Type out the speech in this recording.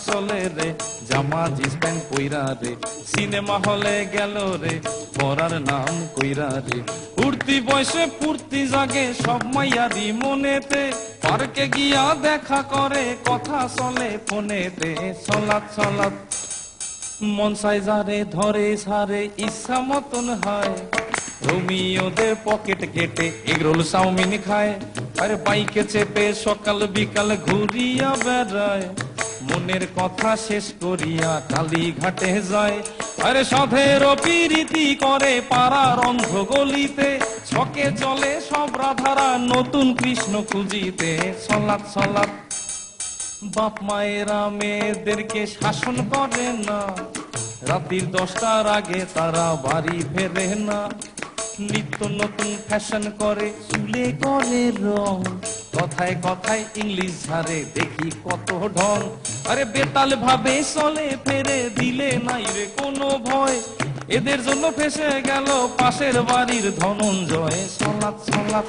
চলে রে, জামা জিন্স প্যান্ট পইরা রে, সিনেমা হলে গেল রে, পড়ার নাম কইরা রে। উঠতি বয়সে ফুর্তি জাগে সব মাইয়ারি মনেতে, পার্কে গিয়া দেখা করে কথা চলে ফোনেতে। সলাৎ সলাৎ মন চাই যারে ধরে সারে ইচ্ছা মতন হয়, রোমিওদের পকেট কেটে এগরোল চাউমিন খায়। আরে বাইকে চেপে সকাল বিকাল ঘুরিয়া বেড়ায়, মনের কথা শেষ করিয়া কালীঘাটে যায়। আরে সাধের পিরিতি করে পাড়ার অন্ধ গলিতে, ছকে চলে সব রাধারা নতুন কৃষ্ণ খুঁজিতে। সলাৎ সলাৎ বাপ মায়েরা মেয়েদেরকে শাসন করে না, রাত্রির 10টার আগে তারা বাড়ি ফেরে না। নিত্য নতুন ফ্যাশন করে, চুলে করে রং, কথায় কথায় ইংলিশ ঝাড়ে দেখি কত ঢং। আরে বেতাল ভাবে চলে ফেরে, দিলে নাই রে কোনো ভয়, এদের জন্য ফেসে গেল পাশের বাড়ির ধনঞ্জয়। সলাৎ সলাৎ